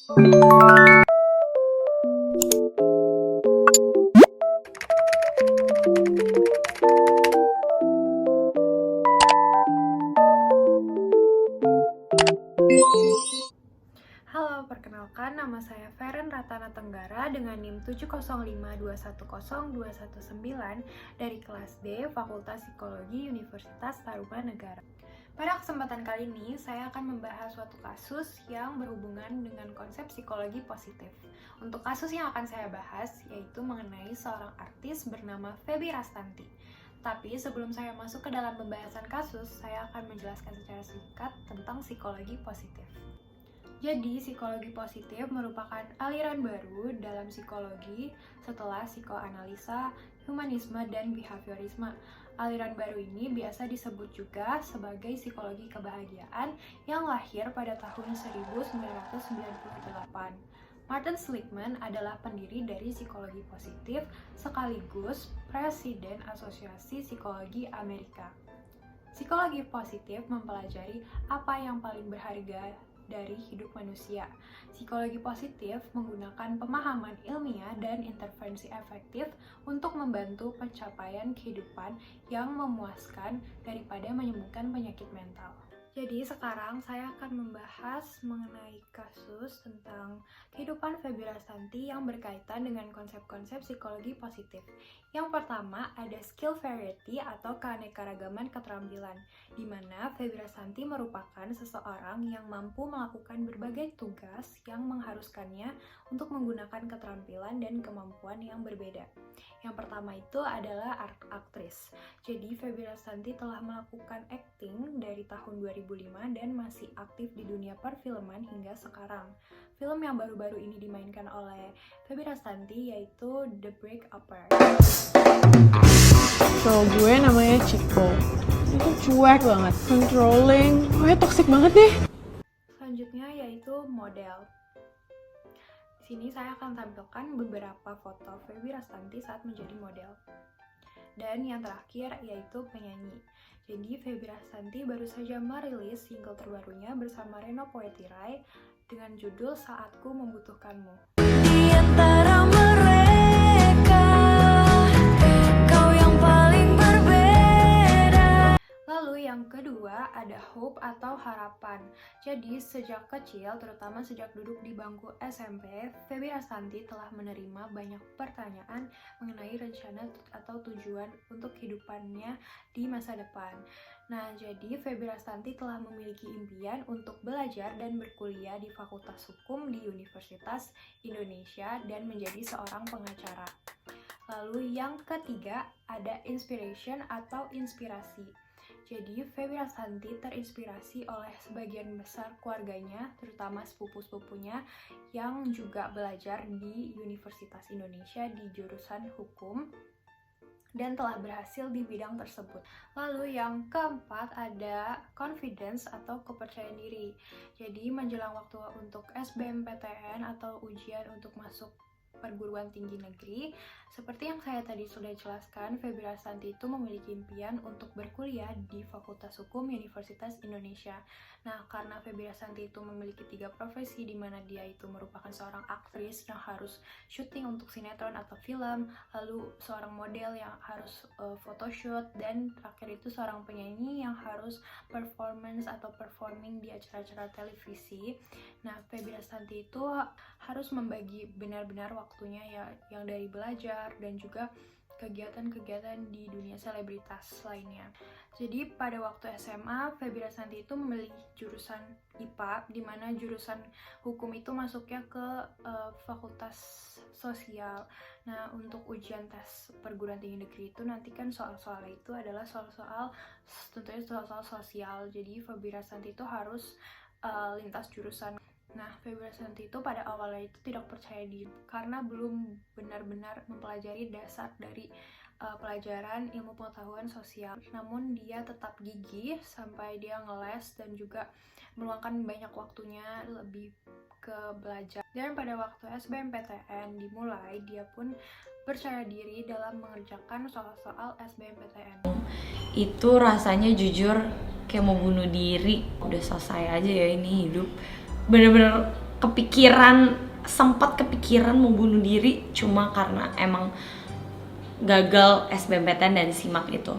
Halo, perkenalkan nama saya Feren Ratana Tenggara dengan NIM 705210219 dari kelas D Fakultas Psikologi Universitas Tarumanegara. Pada kesempatan kali ini, saya akan membahas suatu kasus yang berhubungan dengan konsep psikologi positif. Untuk kasus yang akan saya bahas, yaitu mengenai seorang artis bernama Feby Rastanti. Tapi sebelum saya masuk ke dalam pembahasan kasus, saya akan menjelaskan secara singkat tentang psikologi positif. Jadi, psikologi positif merupakan aliran baru dalam psikologi setelah psikoanalisa, humanisme, dan behaviorisme. Aliran baru ini biasa disebut juga sebagai psikologi kebahagiaan yang lahir pada tahun 1998. Martin Seligman adalah pendiri dari psikologi positif sekaligus Presiden Asosiasi Psikologi Amerika. Psikologi positif mempelajari apa yang paling berharga dari hidup manusia. Psikologi positif menggunakan pemahaman ilmiah dan intervensi efektif untuk membantu pencapaian kehidupan yang memuaskan daripada menyembuhkan penyakit mental. Jadi sekarang saya akan membahas mengenai kasus tentang kehidupan Feby Rastanti yang berkaitan dengan konsep-konsep psikologi positif. Yang pertama ada skill variety atau keanekaragaman keterampilan, di mana Feby Rastanti merupakan seseorang yang mampu melakukan berbagai tugas yang mengharuskannya untuk menggunakan keterampilan dan kemampuan yang berbeda. Yang pertama itu adalah aktris. Jadi Feby Rastanti telah melakukan acting dari tahun 2005 dan masih aktif di dunia perfilman hingga sekarang. Film yang baru-baru ini dimainkan oleh Feby Rastanti yaitu The Break-Upper. Cowok gue namanya Chico. Itu cuek banget, controlling, pokoknya toxic banget deh. Selanjutnya yaitu model. Di sini saya akan tampilkan beberapa foto Feby Rastanti saat menjadi model. Dan yang terakhir yaitu penyanyi. Jadi Feby Rastanti baru saja merilis single terbarunya bersama Reno Poetirai dengan judul Saatku Membutuhkanmu. Di antara mereka, kau yang paling berbeda. Lalu yang kedua ada hope atau harapan. Jadi sejak kecil, terutama sejak duduk di bangku SMP, Feby Rastanti telah menerima banyak pertanyaan mengenai rencana atau tujuan untuk kehidupannya di masa depan. Nah, jadi Feby Rastanti telah memiliki impian untuk belajar dan berkuliah di Fakultas Hukum di Universitas Indonesia dan menjadi seorang pengacara. Lalu yang ketiga ada inspiration atau inspirasi. Jadi Feby Rastanti terinspirasi oleh sebagian besar keluarganya, terutama sepupu-sepupunya yang juga belajar di Universitas Indonesia di jurusan hukum dan telah berhasil di bidang tersebut. Lalu yang keempat ada confidence atau kepercayaan diri. Jadi menjelang waktu untuk SBMPTN atau ujian untuk masuk perguruan tinggi negeri, seperti yang saya tadi sudah jelaskan, Feby Rastanti itu memiliki impian untuk berkuliah di Fakultas Hukum Universitas Indonesia. Nah, karena Feby Rastanti itu memiliki 3 profesi, di mana dia itu merupakan seorang aktris yang harus syuting untuk sinetron atau film, lalu seorang model yang harus photoshoot, dan terakhir itu seorang penyanyi yang harus performance atau performing di acara-acara televisi. Nah, Feby Rastanti itu harus membagi benar-benar waktunya ya, yang dari belajar dan juga kegiatan-kegiatan di dunia selebritas lainnya. Jadi pada waktu SMA, Feby Rastanti itu memilih jurusan IPA, di mana jurusan hukum itu masuknya ke fakultas sosial. Nah, untuk ujian tes perguruan tinggi negeri itu nanti kan soal-soal itu adalah soal-soal tentunya soal-soal sosial. Jadi Feby Rastanti itu harus lintas jurusan. Nah, Feby Rastanti itu pada awalnya itu tidak percaya diri karena belum benar-benar mempelajari dasar dari pelajaran ilmu pengetahuan sosial. Namun dia tetap gigih sampai dia ngeles dan juga meluangkan banyak waktunya lebih ke belajar. Dan pada waktu SBMPTN dimulai, dia pun percaya diri dalam mengerjakan soal-soal SBMPTN. Itu rasanya jujur kayak mau bunuh diri. Udah selesai aja ya ini hidup. Bener-bener sempat kepikiran mau bunuh diri cuma karena emang gagal SBMPTN dan SIMAK itu.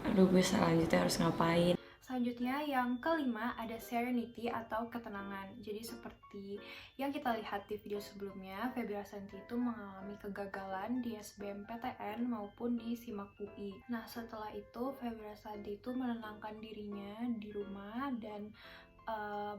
Aduh, gue selanjutnya harus ngapain? Selanjutnya yang kelima ada serenity atau ketenangan. Jadi seperti yang kita lihat di video sebelumnya, Febriasanti itu mengalami kegagalan di SBMPTN maupun di SIMAK UI. Nah, setelah itu Febriasanti itu menenangkan dirinya di rumah dan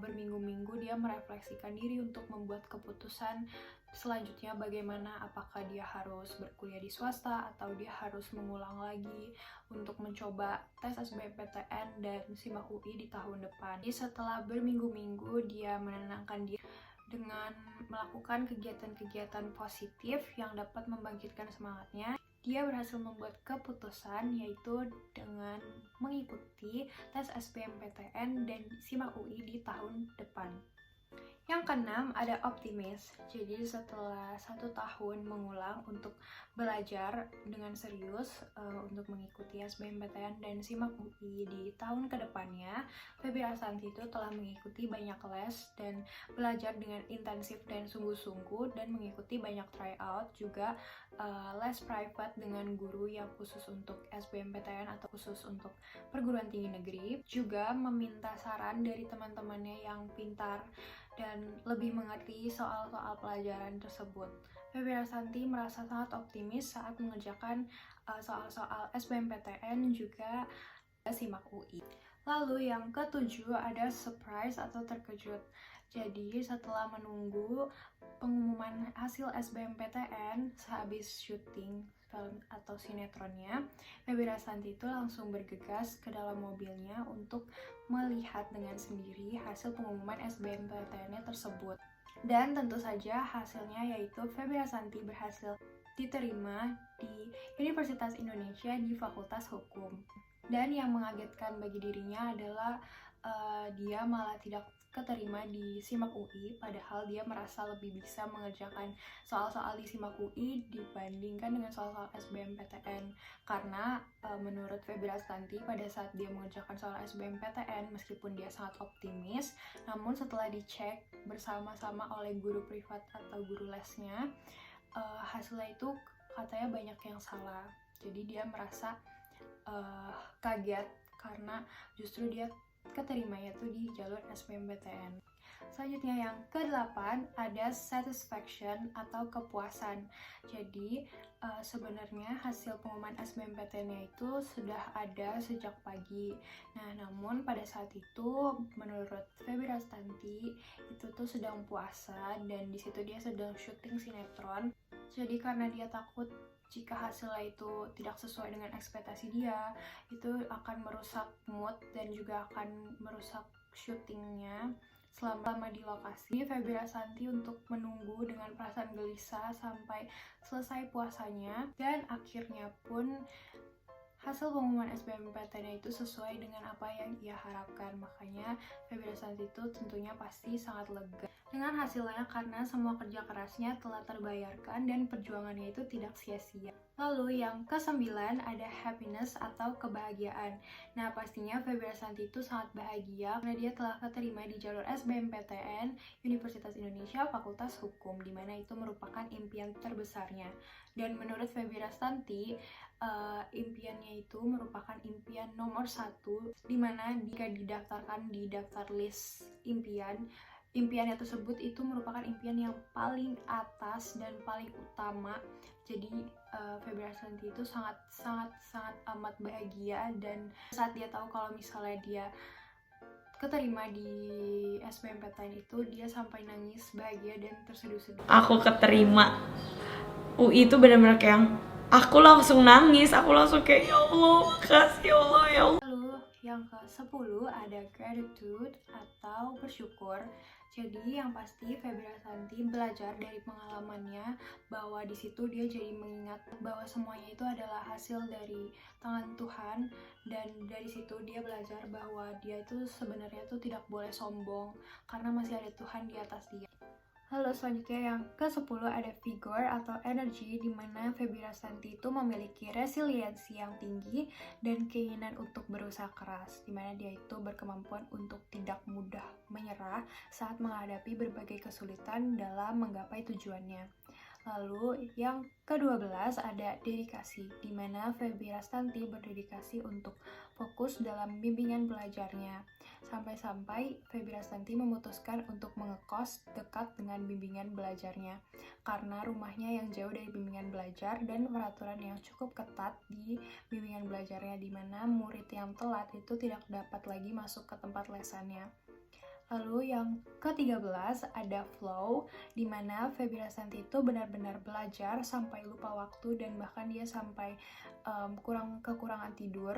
berminggu-minggu dia merefleksikan diri untuk membuat keputusan selanjutnya bagaimana, apakah dia harus berkuliah di swasta atau dia harus mengulang lagi untuk mencoba tes SBMPTN dan SIMAK UI di tahun depan. Jadi setelah berminggu-minggu dia menenangkan diri dengan melakukan kegiatan-kegiatan positif yang dapat membangkitkan semangatnya, dia berhasil membuat keputusan yaitu dengan mengikuti tes SBMPTN dan SIMAK UI di tahun depan. Yang keenam ada optimis. Jadi setelah 1 tahun mengulang untuk belajar dengan serius untuk mengikuti SBMPTN dan SIMAK UI di tahun kedepannya, Febriasanti itu telah mengikuti banyak les dan belajar dengan intensif dan sungguh-sungguh dan mengikuti banyak tryout, juga les private dengan guru yang khusus untuk SBMPTN atau khusus untuk perguruan tinggi negeri, juga meminta saran dari teman-temannya yang pintar dan lebih mengerti soal-soal pelajaran tersebut. Febriasanti merasa sangat optimis saat mengerjakan soal-soal SBMPTN juga SIMAK UI. Lalu yang ketujuh ada surprise atau terkejut. Jadi setelah menunggu pengumuman hasil SBMPTN sehabis syuting film atau sinetronnya, Febriasanti itu langsung bergegas ke dalam mobilnya untuk melihat dengan sendiri hasil pengumuman SBMPTN-nya tersebut. Dan tentu saja hasilnya yaitu Febriasanti berhasil diterima di Universitas Indonesia di Fakultas Hukum. Dan yang mengagetkan bagi dirinya adalah dia malah tidak keterima di SIMAK UI, padahal dia merasa lebih bisa mengerjakan soal-soal di SIMAK UI dibandingkan dengan soal-soal SBMPTN. Karena menurut Febriasanti pada saat dia mengerjakan soal SBMPTN, meskipun dia sangat optimis, namun setelah dicek bersama-sama oleh guru privat atau guru lesnya, hasilnya itu katanya banyak yang salah. Jadi dia merasa kaget karena justru dia keterimanya tuh di jalur SBMPTN. Selanjutnya yang ke-8 ada satisfaction atau kepuasan. Jadi sebenarnya hasil pengumuman SBMPTN-nya itu sudah ada sejak pagi. Nah, namun pada saat itu menurut Febriasanti itu tuh sedang puasa dan di situ dia sedang syuting sinetron. Jadi karena dia takut jika hasilnya itu tidak sesuai dengan ekspektasi dia, itu akan merusak mood dan juga akan merusak syutingnya selama di lokasi. Febriasanti untuk menunggu dengan perasaan gelisah sampai selesai puasanya, dan akhirnya pun hasil pengumuman SBMPTN itu sesuai dengan apa yang ia harapkan. Makanya Febriasanti itu tentunya pasti sangat lega dengan hasilnya karena semua kerja kerasnya telah terbayarkan dan perjuangannya itu tidak sia-sia. Lalu yang ke-9 ada happiness atau kebahagiaan. Nah, pastinya Febriasanti itu sangat bahagia karena dia telah keterima di jalur SBMPTN Universitas Indonesia Fakultas Hukum, di mana itu merupakan impian terbesarnya. Dan menurut Febriasanti, impiannya itu merupakan impian nomor 1, dimana jika didaftarkan di daftar list impiannya tersebut itu merupakan impian yang paling atas dan paling utama. Jadi Febriasanti itu sangat amat bahagia, dan saat dia tahu kalau misalnya dia keterima di SBMPTN itu, dia sampai nangis bahagia dan terseduh-seduh. Aku keterima UI itu benar-benar kayak aku langsung nangis, aku langsung kayak ya Allah, makasih ya Allah, ya Allah. Lalu yang ke-10 ada gratitude atau bersyukur. Jadi yang pasti Febriasanti belajar dari pengalamannya bahwa di situ dia jadi mengingat bahwa semuanya itu adalah hasil dari tangan Tuhan, dan dari situ dia belajar bahwa dia itu sebenarnya tuh tidak boleh sombong karena masih ada Tuhan di atas dia. Lalu selanjutnya yang ke-10 ada vigor atau energi, di mana Feby Rasanti itu memiliki resiliensi yang tinggi dan keinginan untuk berusaha keras, di mana dia itu berkemampuan untuk tidak mudah menyerah saat menghadapi berbagai kesulitan dalam menggapai tujuannya. Lalu yang ke-12 ada dedikasi, di mana Feby Rasanti berdedikasi untuk fokus dalam bimbingan belajarnya. Sampai-sampai Feby Rasanti memutuskan untuk mengekos dekat dengan bimbingan belajarnya karena rumahnya yang jauh dari bimbingan belajar dan peraturan yang cukup ketat di bimbingan belajarnya, di mana murid yang telat itu tidak dapat lagi masuk ke tempat lesannya. Lalu yang ke-13 ada flow, di mana Feby Rasanti itu benar-benar belajar sampai lupa waktu dan bahkan dia sampai kekurangan tidur.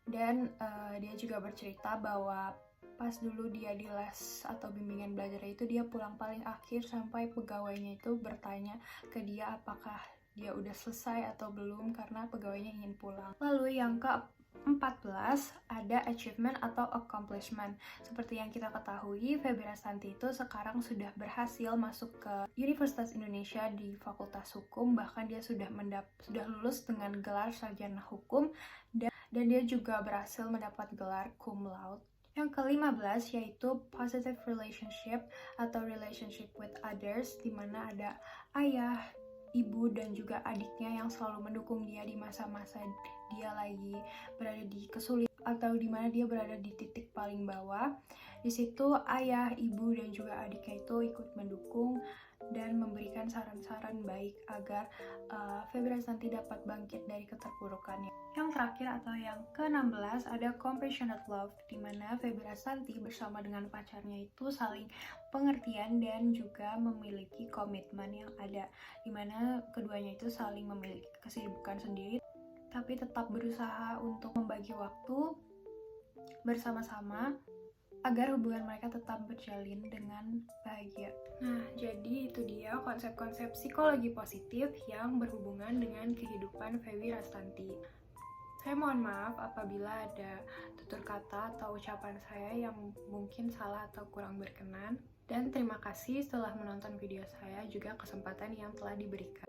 Dan dia juga bercerita bahwa pas dulu dia di les atau bimbingan belajar itu dia pulang paling akhir sampai pegawainya itu bertanya ke dia apakah dia udah selesai atau belum karena pegawainya ingin pulang. Lalu yang ke-14 ada achievement atau accomplishment. Seperti yang kita ketahui, Feby Rasanti itu sekarang sudah berhasil masuk ke Universitas Indonesia di Fakultas Hukum, bahkan dia sudah lulus dengan gelar sarjana hukum dan dia juga berhasil mendapat gelar cum laude. Yang ke-15 yaitu positive relationship atau relationship with others, di mana ada ayah, ibu, dan juga adiknya yang selalu mendukung dia di masa-masa dia lagi berada di kesulitan atau di mana dia berada di titik paling bawah. Di situ ayah, ibu, dan juga adiknya itu ikut mendukung dan memberikan saran-saran baik agar Feby Rasanti dapat bangkit dari keterpurukannya. Yang terakhir atau yang ke-16 ada compassionate love, di mana Feby Rasanti bersama dengan pacarnya itu saling pengertian dan juga memiliki komitmen yang ada, di mana keduanya itu saling memiliki kesibukan sendiri tapi tetap berusaha untuk membagi waktu bersama-sama agar hubungan mereka tetap berjalin dengan bahagia. Nah, jadi itu dia konsep-konsep psikologi positif yang berhubungan dengan kehidupan Feby Rasanti. Saya mohon maaf apabila ada tutur kata atau ucapan saya yang mungkin salah atau kurang berkenan. Dan terima kasih setelah menonton video saya, juga kesempatan yang telah diberikan.